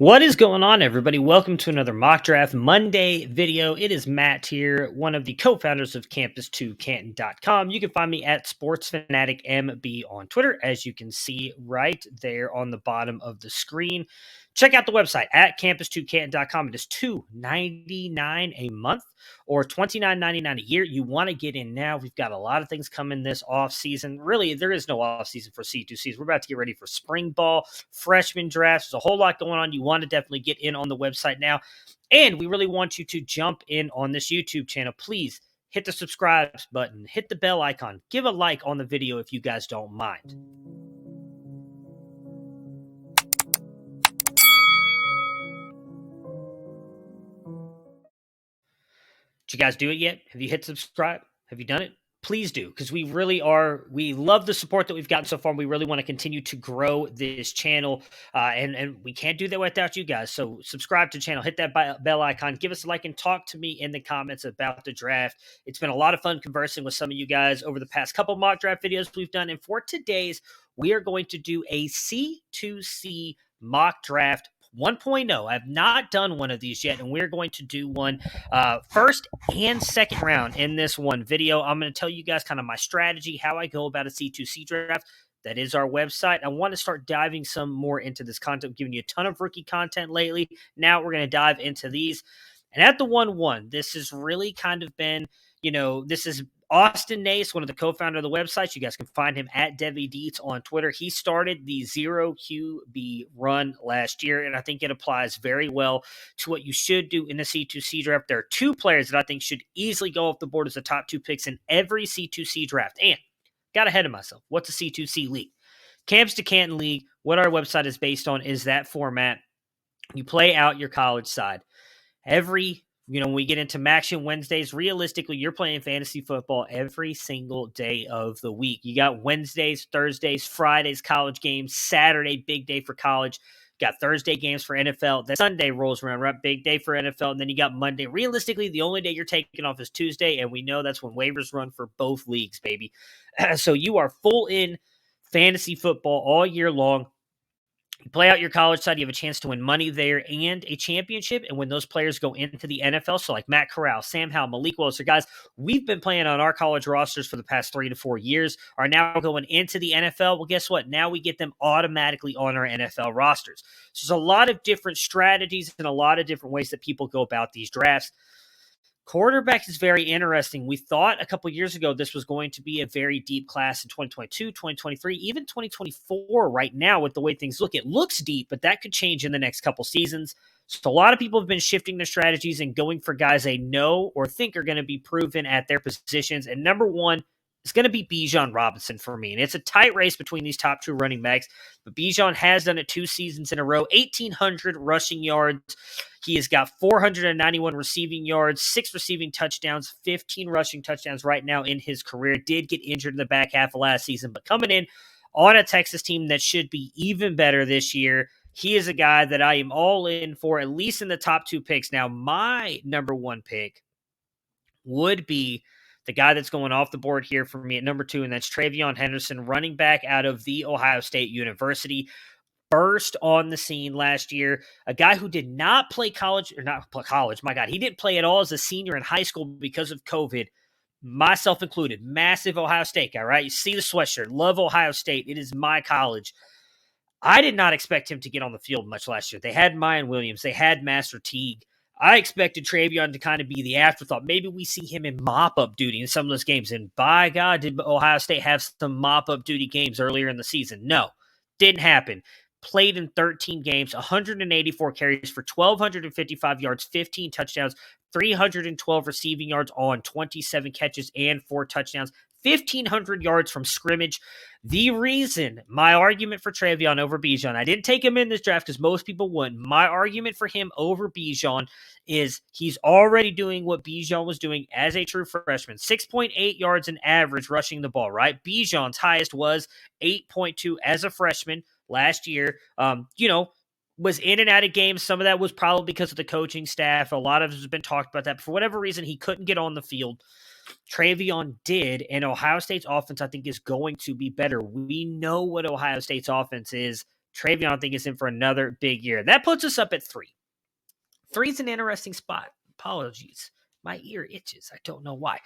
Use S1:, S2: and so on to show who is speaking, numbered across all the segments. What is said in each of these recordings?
S1: What is going on, everybody? Welcome to another Mock Draft Monday video. It is Matt here, one of the co-founders of Campus2Canton.com. You can find me at SportsFanaticMB on Twitter, as you can see right there on the bottom of the screen. Check out the website at Campus2Canton.com. It is $2.99 a month or $29.99 a year. You want to get in now. We've got a lot of things coming this off season. Really, there is no off season for C2Cs. We're about to get ready for spring ball, freshman drafts. There's a whole lot going on. You want to definitely get in on the website now. And we really want you to jump in on this YouTube channel. Please hit the subscribe button, hit the bell icon, give a like on the video if you guys don't mind. Did you guys do it yet? Have you hit subscribe? Have you done it? Please do, because we love the support that we've gotten so far. We really want to continue to grow this channel, and we can't do that without you guys. So subscribe to the channel, hit that bell icon, give us a like, and talk to me in the comments about the draft. It's been a lot of fun conversing with some of you guys over the past couple mock draft videos we've done. And for today's, we are going to do a C2C mock draft 1.0. I've not done one of these yet, and we're going to do one first and second round in this one video. I'm going to tell you guys kind of my strategy, how I go about a C2C draft. That is our website. I want to start diving some more into this content. I'm giving you a ton of rookie content lately. Now we're going to dive into these. And at the 1-1, this has really kind of been, this is Austin Nace, one of the co-founder of the website. You guys can find him at Devy Deets on Twitter. He started the 0 QB run last year, and I think it applies very well to what you should do in the C2C draft. There are two players that I think should easily go off the board as the top two picks in every C2C draft. And got ahead of myself. What's a C2C league? Campus2Canton League, what our website is based on is that format. You play out your college side. When we get into Maction Wednesdays, realistically, you're playing fantasy football every single day of the week. You got Wednesdays, Thursdays, Fridays, college games, Saturday, big day for college. You got Thursday games for NFL. Then Sunday rolls around, right? Big day for NFL. And then you got Monday. Realistically, the only day you're taking off is Tuesday, and we know that's when waivers run for both leagues, baby. So you are full in fantasy football all year long. You play out your college side, you have a chance to win money there and a championship. And when those players go into the NFL, so like Matt Corral, Sam Howell, Malik Willis, are guys we've been playing on our college rosters for the past 3 to 4 years, are now going into the NFL. Well, guess what? Now we get them automatically on our NFL rosters. So there's a lot of different strategies and a lot of different ways that people go about these drafts. Quarterback is very interesting. We thought a couple years ago this was going to be a very deep class in 2022, 2023, even 2024 right now with the way things look. It looks deep, but that could change in the next couple seasons. So a lot of people have been shifting their strategies and going for guys they know or think are going to be proven at their positions. And number one is going to be Bijan Robinson for me. And it's a tight race between these top two running backs, but Bijan has done it 2 seasons in a row, 1,800 rushing yards. He has got 491 receiving yards, 6 receiving touchdowns, 15 rushing touchdowns right now in his career. Did get injured in the back half of last season, but coming in on a Texas team that should be even better this year. He is a guy that I am all in for, at least in the top 2 picks. Now, my number 1 pick would be the guy that's going off the board here for me at number 2, and that's Trayvon Henderson, running back out of The Ohio State University. Burst on the scene last year, a guy who did not play college, my God, he didn't play at all as a senior in high school because of COVID, myself included. Massive Ohio State guy, right? You see the sweatshirt, love Ohio State. It is my college. I did not expect him to get on the field much last year. They had Mayan Williams. They had Master Teague. I expected Trayvon to kind of be the afterthought. Maybe we see him in mop-up duty in some of those games. And by God, did Ohio State have some mop-up duty games earlier in the season? No, didn't happen. Played in 13 games, 184 carries for 1,255 yards, 15 touchdowns, 312 receiving yards on 27 catches and 4 touchdowns, 1,500 yards from scrimmage. The reason, my argument for Trayvon over Bijan, I didn't take him in this draft because most people wouldn't. My argument for him over Bijan is he's already doing what Bijan was doing as a true freshman. 6.8 yards in average rushing the ball, right? Bijan's highest was 8.2 as a freshman last year. Was in and out of games. Some of that was probably because of the coaching staff. A lot of it has been talked about that. But for whatever reason, he couldn't get on the field. Trayvon did, and Ohio State's offense, I think, is going to be better. We know what Ohio State's offense is Trayvon, I think, is in for another big year. That puts us up at 3. 3 is an interesting spot. Apologies. My ear itches. I don't know why.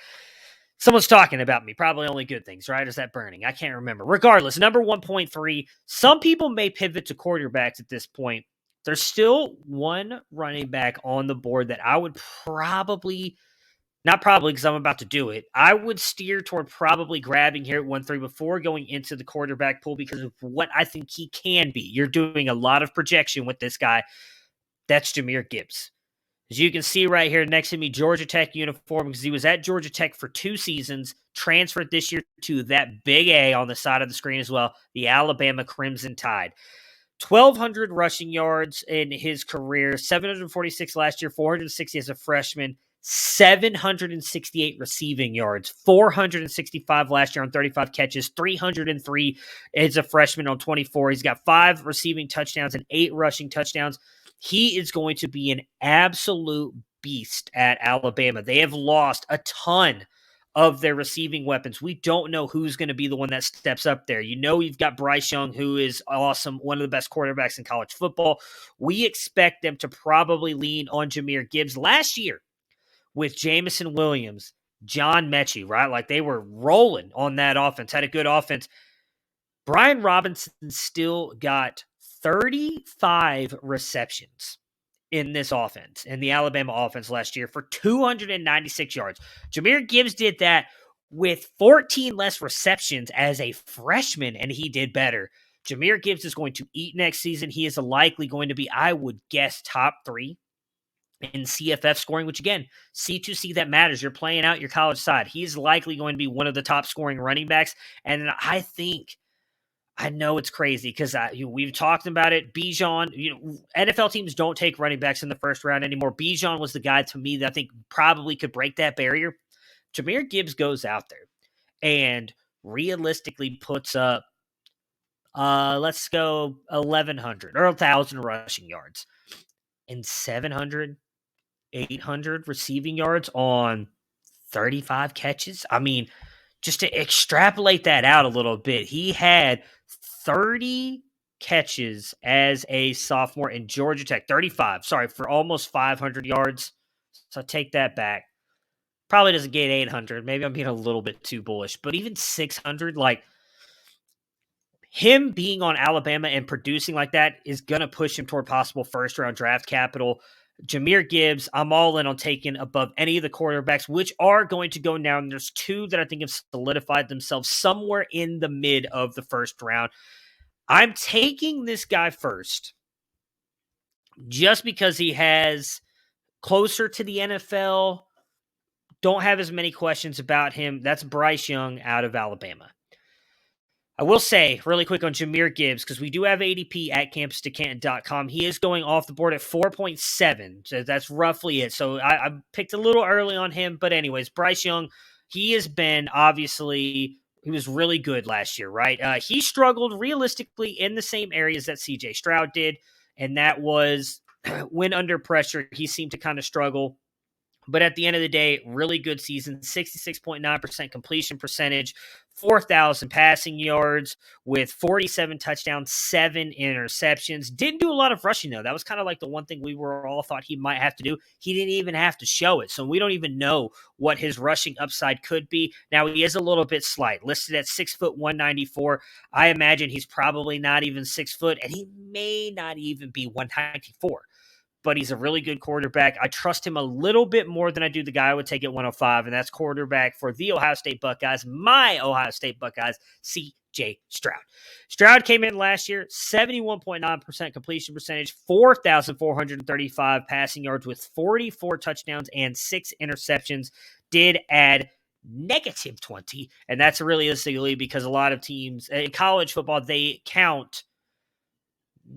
S1: Someone's talking about me. Probably only good things, right? Is that burning? I can't remember. Regardless, number 1.3. Some people may pivot to quarterbacks at this point. There's still one running back on the board that I would probably, not probably because I'm about to do it, I would steer toward probably grabbing here at 1.3 before going into the quarterback pool because of what I think he can be. You're doing a lot of projection with this guy. That's Jahmyr Gibbs. As you can see right here next to me, Georgia Tech uniform, because he was at Georgia Tech for 2 seasons, transferred this year to that big A on the side of the screen as well, the Alabama Crimson Tide. 1,200 rushing yards in his career, 746 last year, 460 as a freshman, 768 receiving yards, 465 last year on 35 catches, 303 as a freshman on 24. He's got 5 receiving touchdowns and 8 rushing touchdowns. He is going to be an absolute beast at Alabama. They have lost a ton of their receiving weapons. We don't know who's going to be the one that steps up there. You know, you've got Bryce Young, who is awesome, one of the best quarterbacks in college football. We expect them to probably lean on Jahmyr Gibbs. Last year, with Jamison Williams, John Mechie, right? Like they were rolling on that offense, had a good offense. Brian Robinson still got 35 receptions in this offense, in the Alabama offense last year for 296 yards. Jahmyr Gibbs did that with 14 less receptions as a freshman, and he did better. Jahmyr Gibbs is going to eat next season. He is likely going to be, I would guess, top 3 in CFF scoring, which again, C2C that matters. You're playing out your college side. He's likely going to be one of the top scoring running backs. And I know it's crazy because we've talked about it. Bijan, NFL teams don't take running backs in the first round anymore. Bijan was the guy to me that I think probably could break that barrier. Jahmyr Gibbs goes out there and realistically puts up, let's go 1,100 or 1,000 rushing yards and 700, 800 receiving yards on 35 catches. I mean, just to extrapolate that out a little bit, he had 30 catches as a sophomore in Georgia Tech. 35, for almost 500 yards. So take that back. Probably doesn't get 800. Maybe I'm being a little bit too bullish. But even 600, like him being on Alabama and producing like that is going to push him toward possible first-round draft capital. Jahmyr Gibbs, I'm all in on taking above any of the quarterbacks, which are going to go now. And there's 2 that I think have solidified themselves somewhere in the mid of the first round. I'm taking this guy first just because he has closer to the NFL. Don't have as many questions about him. That's Bryce Young out of Alabama. I will say really quick on Jahmyr Gibbs, because we do have ADP at Campus2Canton.com. He is going off the board at 4.7. So that's roughly it. So I picked a little early on him. But anyways, Bryce Young, he has been he was really good last year, right? He struggled realistically in the same areas that CJ Stroud did. And that was when under pressure, he seemed to kind of struggle. But at the end of the day, really good season, 66.9% completion percentage, 4,000 passing yards with 47 touchdowns, 7 interceptions. Didn't do a lot of rushing, though. That was kind of like the one thing we were all thought he might have to do. He didn't even have to show it. So we don't even know what his rushing upside could be. Now, he is a little bit slight, listed at 6 foot 194. I imagine he's probably not even 6 foot, and he may not even be 194. But he's a really good quarterback. I trust him a little bit more than I do the guy I would take at 105, and that's quarterback for the Ohio State Buckeyes, my Ohio State Buckeyes, C.J. Stroud. Stroud came in last year, 71.9% completion percentage, 4,435 passing yards with 44 touchdowns and 6 interceptions. Did add negative 20, and that's realistically because a lot of teams in college football, they count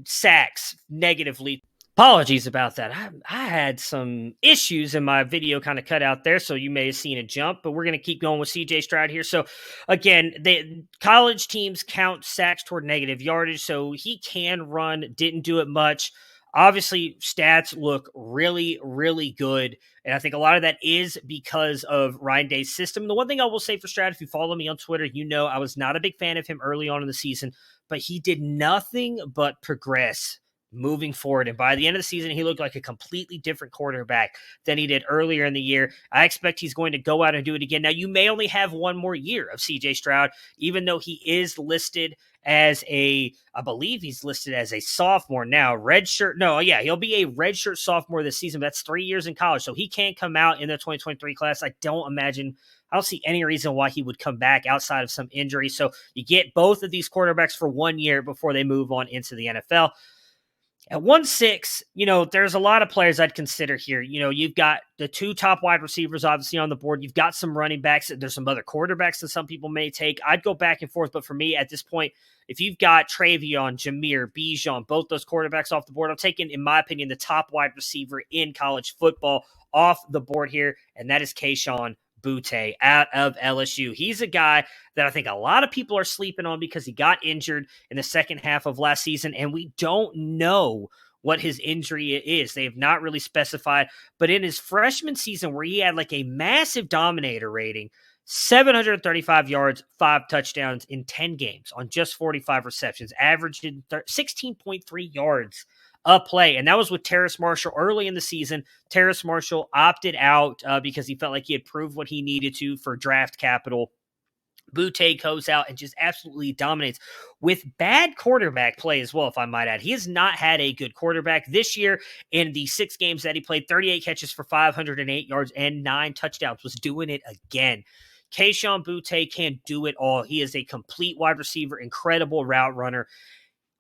S1: sacks negatively. Apologies about that. I had some issues in my video kind of cut out there, so you may have seen a jump, but we're going to keep going with CJ Stroud here. So, again, the college teams count sacks toward negative yardage, so he can run, didn't do it much. Obviously, stats look really, really good, and I think a lot of that is because of Ryan Day's system. The one thing I will say for Stroud, if you follow me on Twitter, you know I was not a big fan of him early on in the season, but he did nothing but progress moving forward. And by the end of the season, he looked like a completely different quarterback than he did earlier in the year. I expect he's going to go out and do it again. Now, you may only have one more year of CJ Stroud, even though he is listed as I believe he's listed as a sophomore now. He'll be a redshirt sophomore this season. That's 3 years in college. So he can't come out in the 2023 class. I don't see any reason why he would come back outside of some injury. So you get both of these quarterbacks for 1 year before they move on into the NFL. At 1-6, there's a lot of players I'd consider here. You've got the 2 top wide receivers, obviously, on the board. You've got some running backs. There's some other quarterbacks that some people may take. I'd go back and forth, but for me, at this point, if you've got Trayvon, Jameer, Bijan, both those quarterbacks off the board, I'm taking, in my opinion, the top wide receiver in college football off the board here, and that is KeShawn Boyd out of LSU. He's a guy that I think a lot of people are sleeping on because he got injured in the second half of last season, and we don't know what his injury is. They have not really specified, but in his freshman season where he had like a massive dominator rating, 735 yards, 5 touchdowns in 10 games on just 45 receptions, averaging 16.3 yards a play. And that was with Terrace Marshall early in the season. Terrace Marshall opted out because he felt like he had proved what he needed to for draft capital. Boyd goes out and just absolutely dominates with bad quarterback play as well, if I might add. He has not had a good quarterback this year. In the 6 games that he played, 38 catches for 508 yards and 9 touchdowns, was doing it again. KeShawn Boyd can do it all. He is a complete wide receiver, incredible route runner.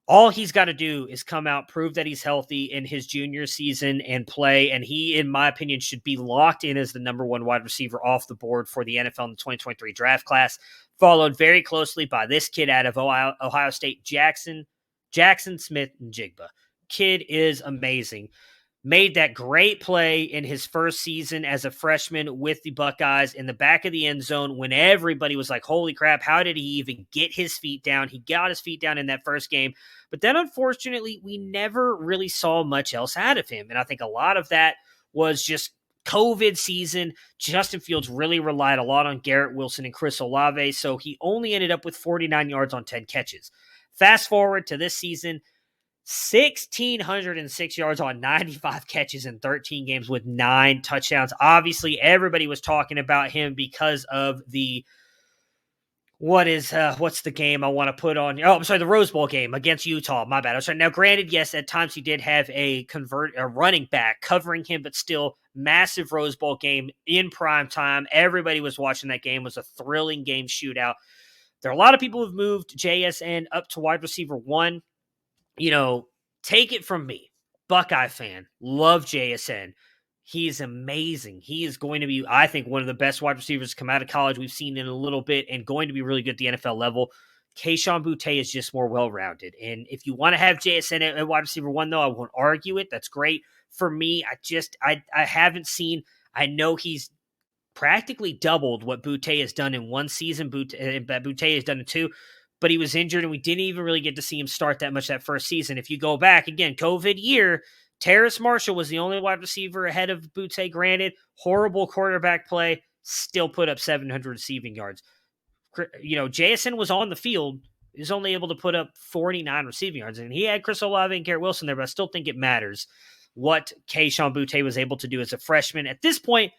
S1: All he's got to do is come out, prove that he's healthy in his junior season and play. And he, in my opinion, should be locked in as the number 1 wide receiver off the board for the NFL in the 2023 draft class, followed very closely by this kid out of Ohio State, Jackson Smith-Njigba. Kid is amazing. Made that great play in his first season as a freshman with the Buckeyes in the back of the end zone when everybody was like, holy crap, how did he even get his feet down? He got his feet down in that first game. But then, unfortunately, we never really saw much else out of him. And I think a lot of that was just COVID season. Justin Fields really relied a lot on Garrett Wilson and Chris Olave, so he only ended up with 49 yards on 10 catches. Fast forward to this season, 1,606 yards on 95 catches in 13 games with 9 touchdowns. Obviously, everybody was talking about him because of the what's the game I want to put on? Oh, I'm sorry, the Rose Bowl game against Utah. My bad. I'm sorry. Now, granted, yes, at times he did have a running back covering him, but still massive Rose Bowl game in prime time. Everybody was watching that game. It was a thrilling game shootout. There are a lot of people who've moved JSN up to wide receiver 1. Take it from me, Buckeye fan, love JSN. He is amazing. He is going to be, I think, one of the best wide receivers to come out of college we've seen in a little bit and going to be really good at the NFL level. KeShawn Boyd is just more well-rounded. And if you want to have JSN at wide receiver 1, though, I won't argue it. That's great. For me, I haven't seen, I know he's practically doubled what Boyd has done in 1 season. Boyd has done in 2. But he was injured, and we didn't even really get to see him start that much that first season. If you go back, again, COVID year, Terrace Marshall was the only wide receiver ahead of Boyd. Granted, horrible quarterback play, still put up 700 receiving yards. JSN was on the field. He was only able to put up 49 receiving yards, and he had Chris Olave and Garrett Wilson there, but I still think it matters what KeShawn Boyd was able to do as a freshman. At this point,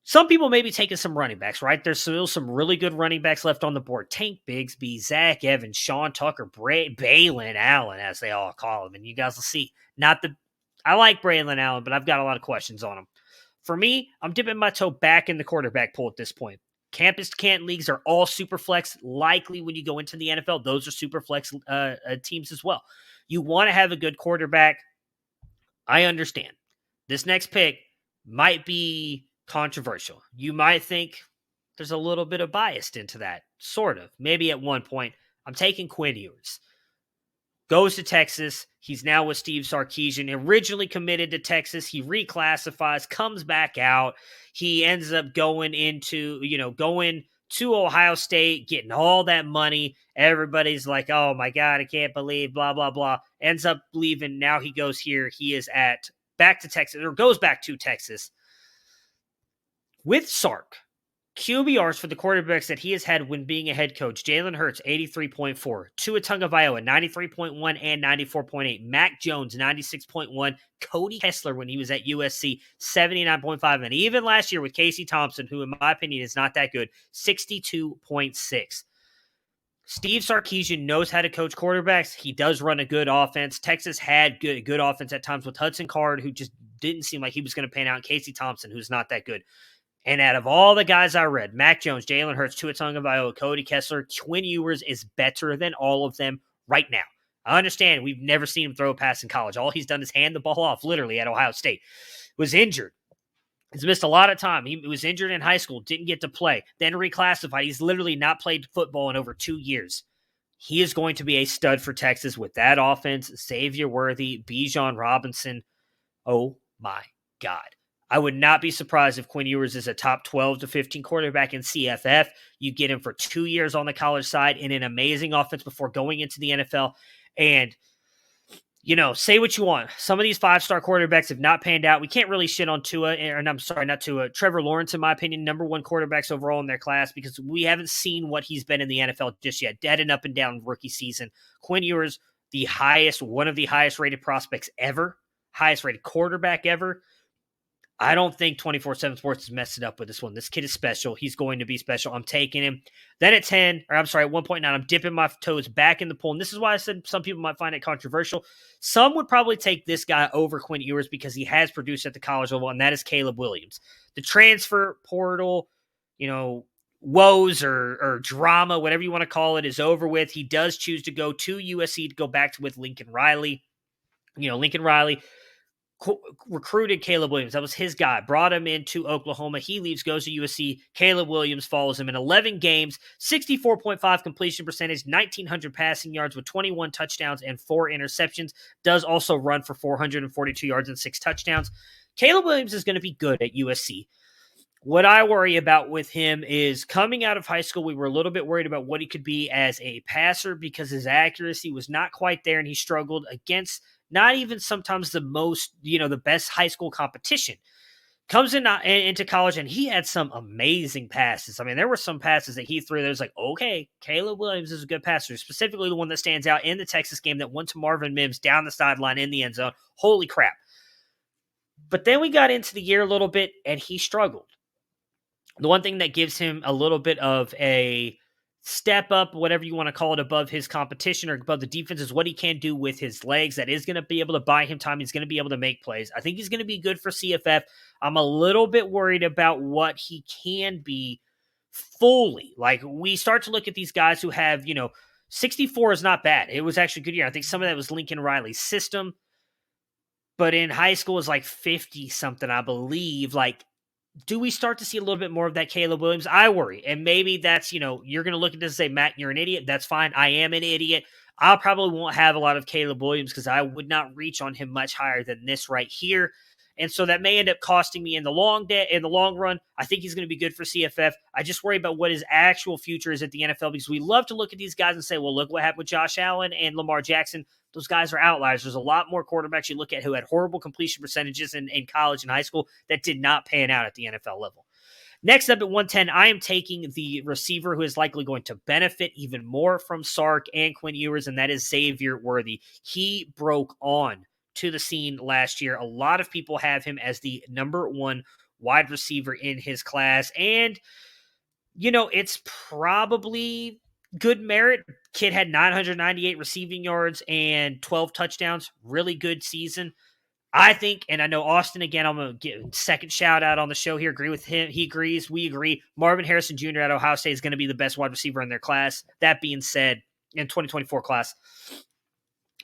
S1: some people may be taking some running backs, right? There's still some really good running backs left on the board. Tank Bigsby, Zach Evans, Sean Tucker, Braylon Allen, as they all call him. And you guys will see. I like Braylon Allen, but I've got a lot of questions on him. For me, I'm dipping my toe back in the quarterback pool at this point. Campus2Canton leagues are all super flex. Likely when you go into the NFL, those are super flex teams as well. You want to have a good quarterback. I understand. This next pick might be controversial. You might think there's a little bit of bias into that. Sort of. Maybe at one point. I'm taking Quinn Ewers. Goes to Texas. He's now with Steve Sarkisian. Originally committed to Texas. He reclassifies, comes back out. He ends up going to Ohio State, getting all that money. Everybody's like, oh my God, I can't believe, blah, blah, blah. Ends up leaving. Now he goes here. He is goes back to Texas with Sark. QBRs for the quarterbacks that he has had when being a head coach: Jalen Hurts, 83.4, Tua Tagovailoa, 93.1 and 94.8, Mac Jones, 96.1, Cody Kessler when he was at USC, 79.5, and even last year with Casey Thompson, who in my opinion is not that good, 62.6. Steve Sarkisian knows how to coach quarterbacks. He does run a good offense. Texas had good offense at times with Hudson Card, who just didn't seem like he was going to pan out, and Casey Thompson, who's not that good. And out of all the guys I read, Mac Jones, Jalen Hurts, Tua Tagovailoa, Cody Kessler, Quinn Ewers is better than all of them right now. I understand we've never seen him throw a pass in college. All he's done is hand the ball off, literally, at Ohio State. Was injured. He's missed a lot of time. He was injured in high school, didn't get to play, then reclassified. He's literally not played football in over 2 years. He is going to be a stud for Texas with that offense. Xavier Worthy, Bijan Robinson. Oh my God. I would not be surprised if Quinn Ewers is a top 12 to 15 quarterback in CFF. You get him for 2 years on the college side in an amazing offense before going into the NFL. And, you know, say what you want. Some of these 5-star quarterbacks have not panned out. We can't really shit on Tua, and I'm sorry, not Tua, Trevor Lawrence, in my opinion, number 1 quarterbacks overall in their class, because we haven't seen what he's been in the NFL just yet. Dead and up and down rookie season. Quinn Ewers, one of the highest rated prospects ever, highest rated quarterback ever. I don't think 24/7 Sports has messed it up with this one. This kid is special. He's going to be special. I'm taking him. Then at 1.9, I'm dipping my toes back in the pool. And this is why I said some people might find it controversial. Some would probably take this guy over Quinn Ewers because he has produced at the college level, and that is Caleb Williams. The transfer portal, woes or drama, whatever you want to call it, is over with. He does choose to go to USC to go back with Lincoln Riley. Lincoln Riley recruited Caleb Williams. That was his guy. Brought him into Oklahoma. He leaves, goes to USC. Caleb Williams follows him in 11 games, 64.5 completion percentage, 1,900 passing yards with 21 touchdowns and 4 interceptions. Does also run for 442 yards and 6 touchdowns. Caleb Williams is going to be good at USC. What I worry about with him is coming out of high school, we were a little bit worried about what he could be as a passer because his accuracy was not quite there, and he struggled against not even sometimes the most, the best high school competition. Comes into college, and he had some amazing passes. I mean, there were some passes that he threw that was like, okay, Caleb Williams is a good passer, specifically the one that stands out in the Texas game that went to Marvin Mims down the sideline in the end zone. Holy crap. But then we got into the year a little bit, and he struggled. The one thing that gives him a little bit of a step up, whatever you want to call it, above his competition or above the defense is what he can do with his legs. That is going to be able to buy him time. He's going to be able to make plays. I think he's going to be good for CFF. I'm a little bit worried about what he can be fully. Like, we start to look at these guys who have, 64 is not bad. It was actually a good year. I think some of that was Lincoln Riley's system. But in high school is like 50-something, I believe. Like, do we start to see a little bit more of that Caleb Williams? I worry. And maybe that's, you're going to look at this and say, Matt, you're an idiot. That's fine. I am an idiot. I probably won't have a lot of Caleb Williams because I would not reach on him much higher than this right here. And so that may end up costing me in the long run. I think he's going to be good for CFF. I just worry about what his actual future is at the NFL because we love to look at these guys and say, well, look what happened with Josh Allen and Lamar Jackson. Those guys are outliers. There's a lot more quarterbacks you look at who had horrible completion percentages in college and high school that did not pan out at the NFL level. Next up at 110, I am taking the receiver who is likely going to benefit even more from Sark and Quinn Ewers, and that is Xavier Worthy. He broke on to the scene last year. A lot of people have him as the number 1 wide receiver in his class, and, it's probably good merit. Kid had 998 receiving yards and 12 touchdowns. Really good season. I think, and I know Austin, again, I'm going to give a second shout out on the show here. Agree with him. He agrees. We agree. Marvin Harrison Jr. at Ohio State is going to be the best wide receiver in their class. That being said, in 2024 class.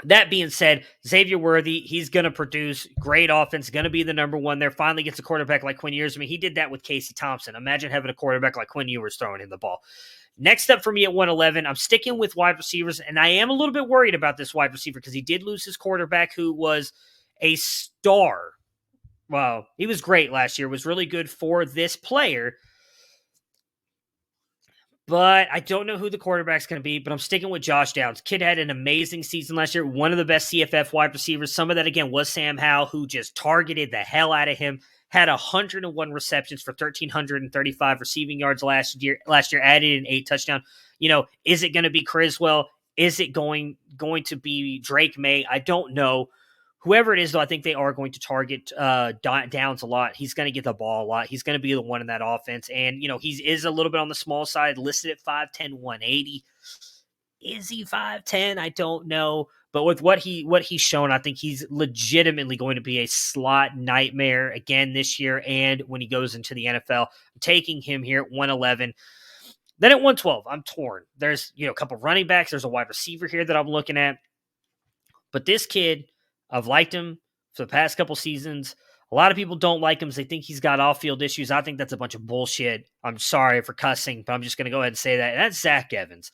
S1: That being said, Xavier Worthy, he's going to produce great offense, going to be the number 1 there. Finally gets a quarterback like Quinn Ewers. I mean, he did that with Casey Thompson. Imagine having a quarterback like Quinn Ewers throwing him the ball. Next up for me at 111, I'm sticking with wide receivers, and I am a little bit worried about this wide receiver because he did lose his quarterback who was a star. Well, he was great last year, was really good for this player. but I don't know who the quarterback's going to be, but I'm sticking with Josh Downs. Kid had an amazing season last year, one of the best CFF wide receivers. Some of that, again, was Sam Howell, who just targeted the hell out of him, had 101 receptions for 1,335 receiving yards last year, added an 8 touchdown. Is it going to be Criswell? Is it going to be Drake May? I don't know. Whoever it is, though, I think they are going to target Downs a lot. He's going to get the ball a lot. He's going to be the one in that offense. And, he is a little bit on the small side, listed at 5'10", 180. Is he 5'10"? I don't know. But with what he's shown, I think he's legitimately going to be a slot nightmare again this year and when he goes into the NFL. I'm taking him here at 111. Then at 112, I'm torn. There's, a couple running backs. There's a wide receiver here that I'm looking at. But this kid, I've liked him for the past couple seasons. A lot of people don't like him because they think he's got off-field issues. I think that's a bunch of bullshit. I'm sorry for cussing, but I'm just going to go ahead and say that. And that's Zach Evans.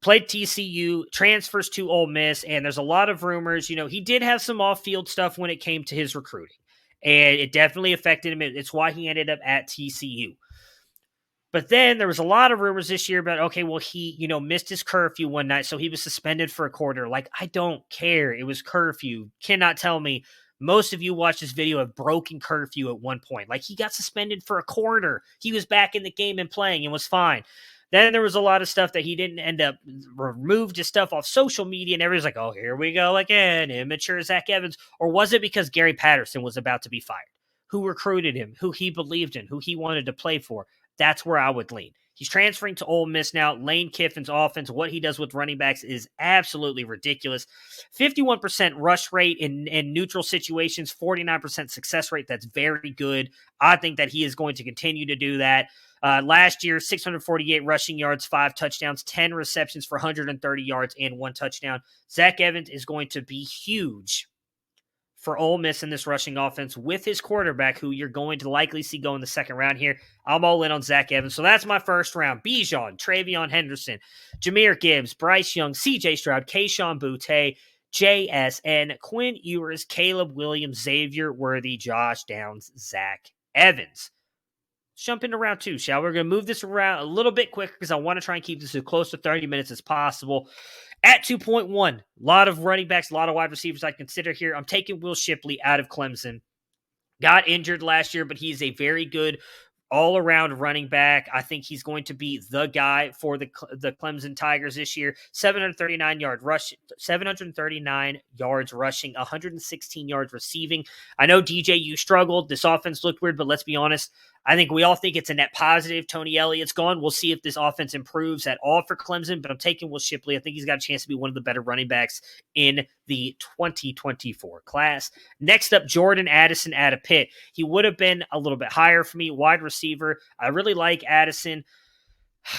S1: Played TCU, transfers to Ole Miss, and there's a lot of rumors. He did have some off-field stuff when it came to his recruiting, and it definitely affected him. It's why he ended up at TCU. But then there was a lot of rumors this year about, okay, well, he, missed his curfew one night, so he was suspended for a quarter. Like, I don't care. It was curfew. Cannot tell me. Most of you watched this video of broken curfew at one point. Like, he got suspended for a quarter. He was back in the game and playing and was fine. Then there was a lot of stuff that he didn't end up, removed his stuff off social media, and everybody's like, oh, here we go again, immature Zach Evans. Or was it because Gary Patterson was about to be fired? Who recruited him? Who he believed in? Who he wanted to play for? That's where I would lean. He's transferring to Ole Miss now. Lane Kiffin's offense, what he does with running backs is absolutely ridiculous. 51% rush rate in neutral situations, 49% success rate. That's very good. I think that he is going to continue to do that. Last year, 648 rushing yards, 5 touchdowns, 10 receptions for 130 yards and 1 touchdown. Zach Evans is going to be huge for Ole Miss in this rushing offense with his quarterback, who you're going to likely see go in the second round here. I'm all in on Zach Evans. So that's my first round. Bijan, Trayvon Henderson, Jamal Gibbs, Bryce Young, C.J. Stroud, KeShawn Boyd, J.S.N., Quinn Ewers, Caleb Williams, Xavier Worthy, Josh Downs, Zach Evans. Let's jump into round 2, shall we? We're going to move this around a little bit quicker because I want to try and keep this as close to 30 minutes as possible. At 2.1, a lot of running backs, a lot of wide receivers I consider here. I'm taking Will Shipley out of Clemson. Got injured last year, but he's a very good all-around running back. I think he's going to be the guy for the Clemson Tigers this year. 739 yards rushing, 116 yards receiving. I know, DJ, you struggled. This offense looked weird, but let's be honest. I think we all think it's a net positive. Tony Elliott's gone. We'll see if this offense improves at all for Clemson, but I'm taking Will Shipley. I think he's got a chance to be one of the better running backs in the 2024 class. Next up, Jordan Addison out of Pitt. He would have been a little bit higher for me, wide receiver. I really like Addison.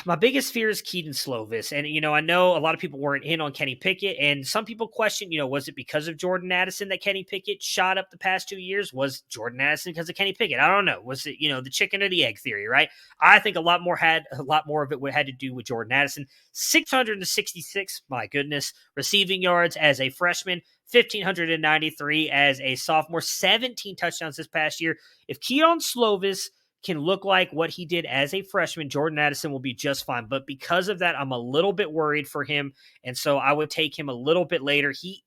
S1: My biggest fear is Kedon Slovis. And, I know a lot of people weren't in on Kenny Pickett, and some people question, was it because of Jordan Addison that Kenny Pickett shot up the past 2 years? Was Jordan Addison because of Kenny Pickett? I don't know. Was it, the chicken or the egg theory, right? I think a lot more of it had to do with Jordan Addison. 666, my goodness, receiving yards as a freshman, 1,593 as a sophomore, 17 touchdowns this past year. If Kedon Slovis can look like what he did as a freshman, Jordan Addison will be just fine. But because of that, I'm a little bit worried for him. And so I would take him a little bit later. He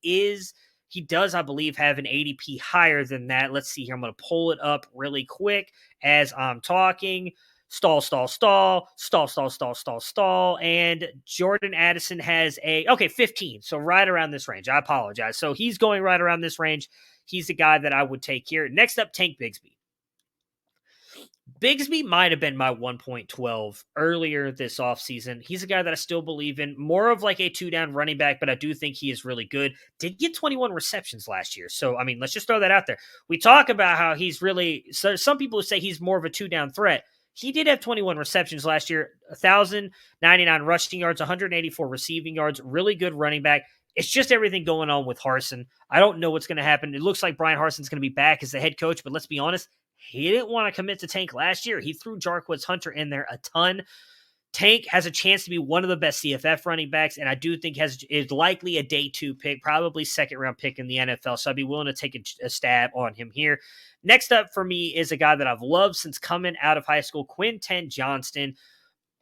S1: does, I believe, have an ADP higher than that. Let's see here. I'm going to pull it up really quick as I'm talking. Stall. And Jordan Addison has 15. So right around this range. I apologize. So he's going right around this range. He's the guy that I would take here. Next up, Tank Bigsby. Bigsby might have been my 1.12 earlier this offseason. He's a guy that I still believe in. More of like a 2-down running back, but I do think he is really good. Did get 21 receptions last year. So, let's just throw that out there. We talk about how he's really, so some people say he's more of a 2-down threat. He did have 21 receptions last year, 1,099 rushing yards, 184 receiving yards, really good running back. It's just everything going on with Harsin. I don't know what's going to happen. It looks like Brian Harsin's going to be back as the head coach, but let's be honest, he didn't want to commit to Tank last year. He threw Jarquez Hunter in there a ton. Tank has a chance to be one of the best CFF running backs, and I do think is likely a day 2 pick, probably second-round pick in the NFL, so I'd be willing to take a stab on him here. Next up for me is a guy that I've loved since coming out of high school, Quintin Johnson.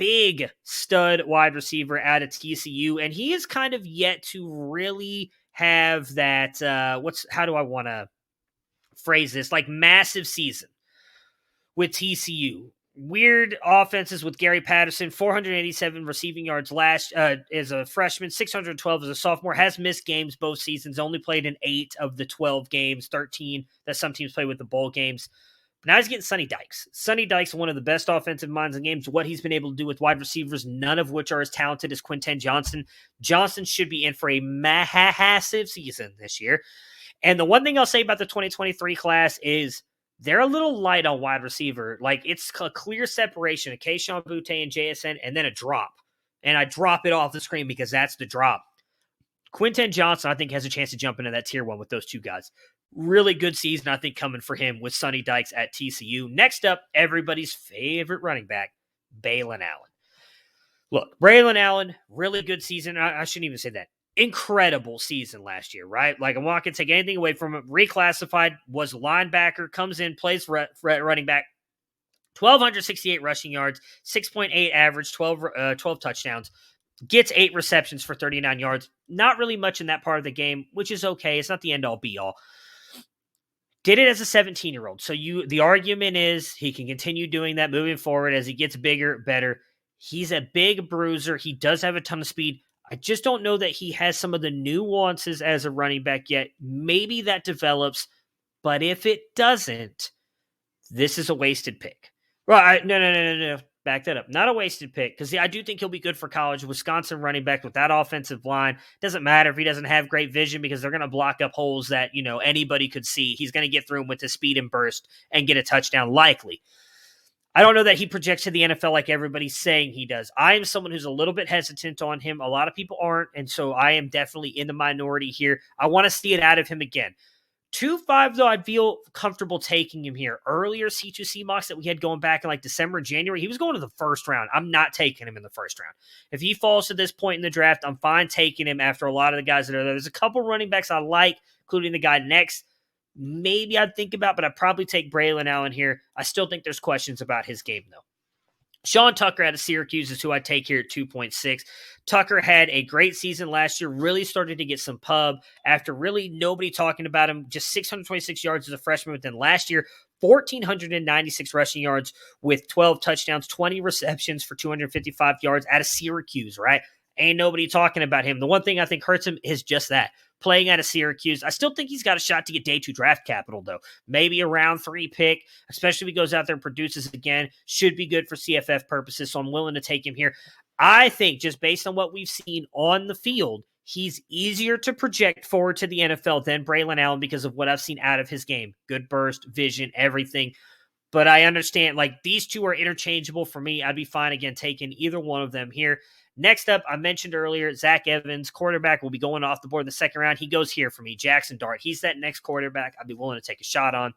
S1: big stud wide receiver out of TCU, and he is kind of yet to really have that, how do I want to phrase this, like massive season with TCU. Weird offenses with Gary Patterson, 487 receiving yards last as a freshman, 612 as a sophomore, has missed games both seasons, only played in 8 of the 12 games, 13 that some teams play with the bowl games. Now he's getting Sonny Dykes. Sonny Dykes, one of the best offensive minds in games. What he's been able to do with wide receivers, none of which are as talented as Quintin Johnson. Johnson should be in for a massive season this year. And the one thing I'll say about the 2023 class is they're a little light on wide receiver. Like, it's a clear separation of KeShawn Boyd and JSN, and then a drop. And I drop it off the screen because that's the drop. Quintin Johnson, I think, has a chance to jump into that tier 1 with those two guys. Really good season, I think, coming for him with Sonny Dykes at TCU. Next up, everybody's favorite running back, Braylon Allen. Look, Braylon Allen, really good season. I shouldn't even say that. Incredible season last year, right? Like, I'm not going to take anything away from him. Reclassified, was linebacker, comes in, plays running back. 1,268 rushing yards, 6.8 average, 12 touchdowns. Gets 8 receptions for 39 yards. Not really much in that part of the game, which is okay. It's not the end-all, be-all. Did it as a 17-year-old. So the argument is he can continue doing that moving forward as he gets bigger, better. He's a big bruiser. He does have a ton of speed. I just don't know that he has some of the nuances as a running back yet. Maybe that develops, but if it doesn't, this is a wasted pick. Right? No. Back that up. Not a wasted pick, because I do think he'll be good for college. Wisconsin running back with that offensive line. Doesn't matter if he doesn't have great vision, because they're going to block up holes that, anybody could see. He's going to get through them with his speed and burst and get a touchdown likely. I don't know that he projects to the NFL like everybody's saying he does. I am someone who's a little bit hesitant on him. A lot of people aren't, and so I am definitely in the minority here. I want to see it out of him again. 2.5, though, I'd feel comfortable taking him here. Earlier C2C mocks that we had going back in like December, January, he was going to the first round. I'm not taking him in the first round. If he falls to this point in the draft, I'm fine taking him after a lot of the guys that are there. There's a couple running backs I like, including the guy next. Maybe I'd think about, but I'd probably take Braylon Allen here. I still think there's questions about his game, though. Sean Tucker out of Syracuse is who I take here at 2.6. Tucker had a great season last year, really started to get some pub after really nobody talking about him. Just 626 yards as a freshman, but then last year, 1,496 rushing yards with 12 touchdowns, 20 receptions for 255 yards out of Syracuse, right? Ain't nobody talking about him. The one thing I think hurts him is just that. Playing out of Syracuse. I still think he's got a shot to get day 2 draft capital, though. Maybe a round 3 pick, especially if he goes out there and produces again. Should be good for CFF purposes, so I'm willing to take him here. I think, just based on what we've seen on the field, he's easier to project forward to the NFL than Braylon Allen because of what I've seen out of his game. Good burst, vision, everything. But I understand, like, these two are interchangeable for me. I'd be fine, again, taking either one of them here. Next up, I mentioned earlier, Zach Evans, quarterback, will be going off the board in the second round. He goes here for me. Jackson Dart. He's that next quarterback I'd be willing to take a shot on.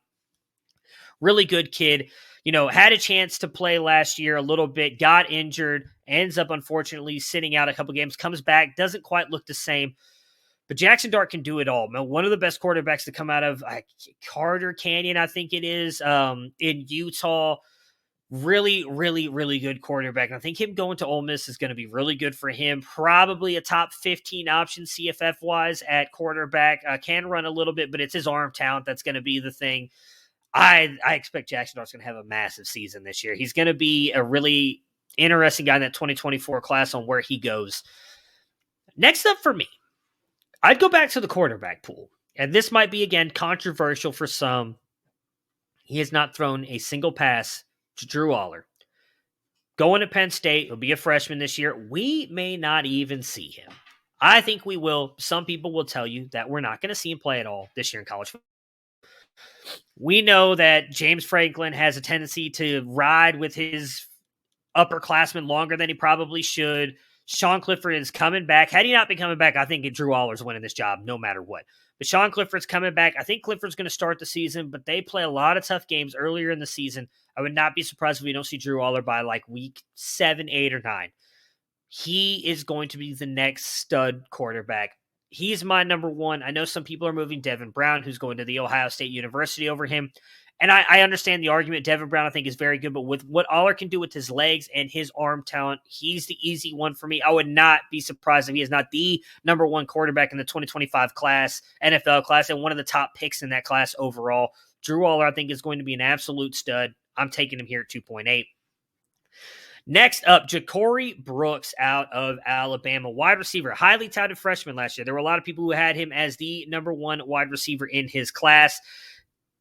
S1: Really good kid. Had a chance to play last year a little bit, got injured, ends up, unfortunately, sitting out a couple games, comes back, doesn't quite look the same. But Jackson Dart can do it all. One of the best quarterbacks to come out of Carter Canyon, I think it is, in Utah. Really, really, really good quarterback. I think him going to Ole Miss is going to be really good for him. Probably a top 15 option CFF-wise at quarterback. Can run a little bit, but it's his arm talent that's going to be the thing. I expect Jackson Dart's going to have a massive season this year. He's going to be a really interesting guy in that 2024 class on where he goes. Next up for me, I'd go back to the quarterback pool. And this might be, again, controversial for some. He has not thrown a single pass to Drew Aller. Going to Penn State, he'll be a freshman this year. We may not even see him. I think we will. Some people will tell you that we're not going to see him play at all this year in college football. We know that James Franklin has a tendency to ride with his upperclassmen longer than he probably should. Sean Clifford is coming back. Had he not been coming back, I think Drew Aller's winning this job no matter what. But Sean Clifford's coming back. I think Clifford's going to start the season, but they play a lot of tough games earlier in the season. I would not be surprised if we don't see Drew Aller by like week 7, 8, or 9. He is going to be the next stud quarterback. He's my number one. I know some people are moving Devin Brown, who's going to the Ohio State University, over him. And I understand the argument. Devin Brown, I think, is very good. But with what Aller can do with his legs and his arm talent, he's the easy one for me. I would not be surprised if he is not the number one quarterback in the 2025 class, NFL class, and one of the top picks in that class overall. Drew Aller, I think, is going to be an absolute stud. I'm taking him here at 2.8. Next up, Ja'Cory Brooks out of Alabama. Wide receiver, highly touted freshman last year. There were a lot of people who had him as the number one wide receiver in his class.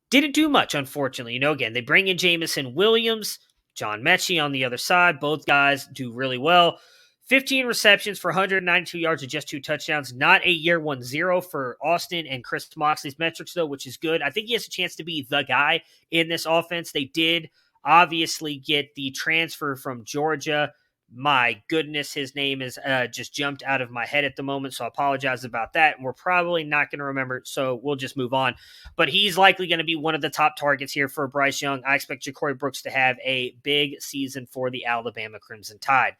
S1: Didn't do much, unfortunately. Again, they bring in Jamison Williams, John Mechie on the other side. Both guys do really well. 15 receptions for 192 yards and just 2 touchdowns. Not a year 1-0 for Austin and Chris Moxley's metrics, though, which is good. I think he has a chance to be the guy in this offense. They did obviously get the transfer from Georgia. My goodness, his name is just jumped out of my head at the moment, so I apologize about that. And we're probably not going to remember it, so we'll just move on. But he's likely going to be one of the top targets here for Bryce Young. I expect Ja'Cory Brooks to have a big season for the Alabama Crimson Tide.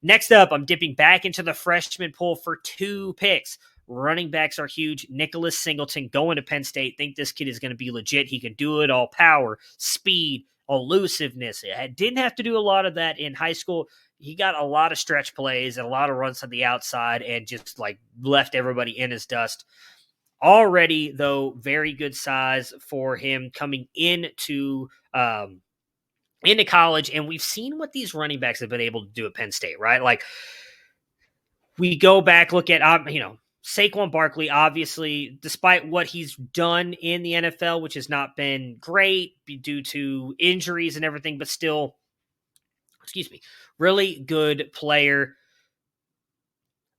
S1: Next up, I'm dipping back into the freshman pool for 2 picks. Running backs are huge. Nicholas Singleton going to Penn State. Think this kid is going to be legit. He can do it all. Power, speed, elusiveness. I didn't have to do a lot of that in high school. He got a lot of stretch plays and a lot of runs to the outside and just left everybody in his dust. Already, though, very good size for him coming into college. And we've seen what these running backs have been able to do at Penn State, right? We go back, look at, Saquon Barkley, obviously, despite what he's done in the NFL, which has not been great due to injuries and everything, but still, really good player.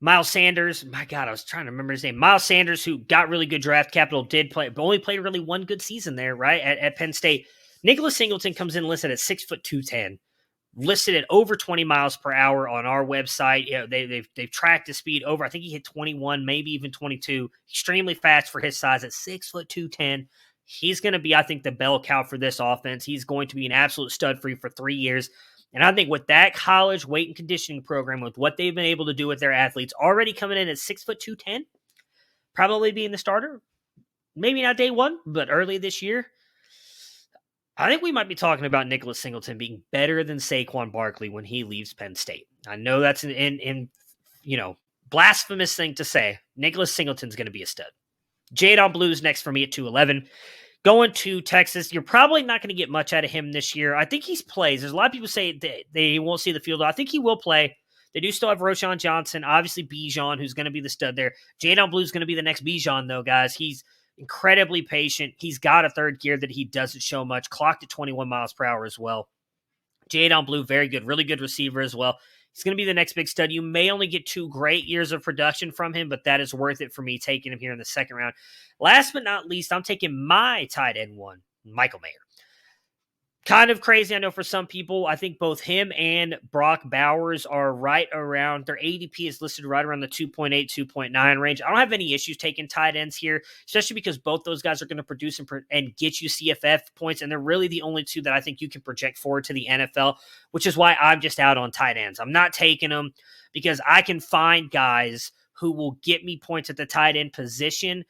S1: Miles Sanders, my God, I was trying to remember his name. Miles Sanders, who got really good draft capital, did play, but only played really one good season there, right, at Penn State. Nicholas Singleton comes in listed at 6'2", listed at over 20 miles per hour on our website. They've tracked his speed over. I think he hit 21, maybe even 22. Extremely fast for his size at 6'2", He's going to be, I think, the bell cow for this offense. He's going to be an absolute stud for you for 3 years. And I think with that college weight and conditioning program, with what they've been able to do with their athletes, already coming in at 6'2", probably being the starter. Maybe not day one, but early this year. I think we might be talking about Nicholas Singleton being better than Saquon Barkley when he leaves Penn State. I know that's an blasphemous thing to say. Nicholas Singleton's going to be a stud. Jalen Blue's next for me at 211. Going to Texas, you're probably not going to get much out of him this year. I think he plays. There's a lot of people say they won't see the field. I think he will play. They do still have Roschon Johnson, obviously Bijan, who's going to be the stud there. Jalen Blue's going to be the next Bijan, though, guys. He's incredibly patient. He's got a third gear that he doesn't show much. Clocked at 21 miles per hour as well. Jalen Blue, very good. Really good receiver as well. He's going to be the next big stud. You may only get 2 great years of production from him, but that is worth it for me taking him here in the second round. Last but not least, I'm taking my tight end one, Michael Mayer. Kind of crazy, I know, for some people. I think both him and Brock Bowers are right around, their ADP is listed right around the 2.8, 2.9 range. I don't have any issues taking tight ends here, especially because both those guys are going to produce and get you CFF points, and they're really the only 2 that I think you can project forward to the NFL, which is why I'm just out on tight ends. I'm not taking them because I can find guys who will get me points at the tight end position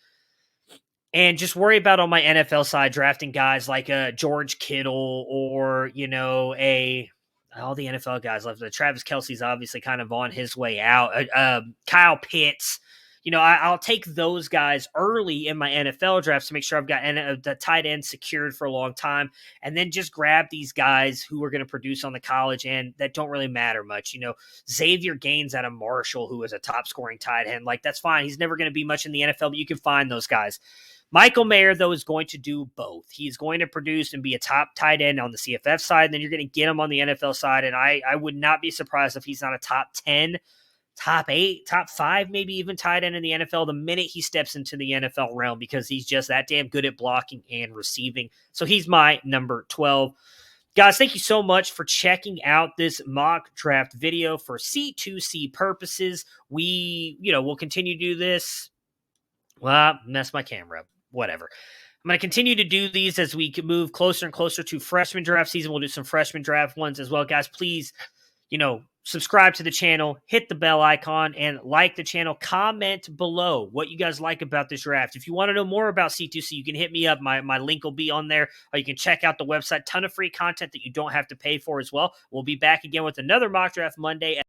S1: and just worry about on my NFL side drafting guys like George Kittle or, all the NFL guys left. Travis Kelce's obviously kind of on his way out. Kyle Pitts. I'll take those guys early in my NFL drafts to make sure I've got the tight end secured for a long time, and then just grab these guys who are going to produce on the college end that don't really matter much. Xavier Gaines out of Marshall, who is a top scoring tight end. That's fine. He's never going to be much in the NFL, but you can find those guys. Michael Mayer, though, is going to do both. He's going to produce and be a top tight end on the CFF side, and then you're going to get him on the NFL side, and I would not be surprised if he's not a top 10, top 8, top 5, maybe even tight end in the NFL the minute he steps into the NFL realm, because he's just that damn good at blocking and receiving. So he's my number 12. Guys, thank you so much for checking out this mock draft video for C2C purposes. We'll continue to do this. Well, mess my camera up. Whatever. I'm going to continue to do these as we move closer and closer to freshman draft season. We'll do some freshman draft ones as well. Guys, please, subscribe to the channel, hit the bell icon, and like the channel. Comment below what you guys like about this draft. If you want to know more about C2C, you can hit me up. My link will be on there, or you can check out the website. Ton of free content that you don't have to pay for as well. We'll be back again with another Mock Draft Monday.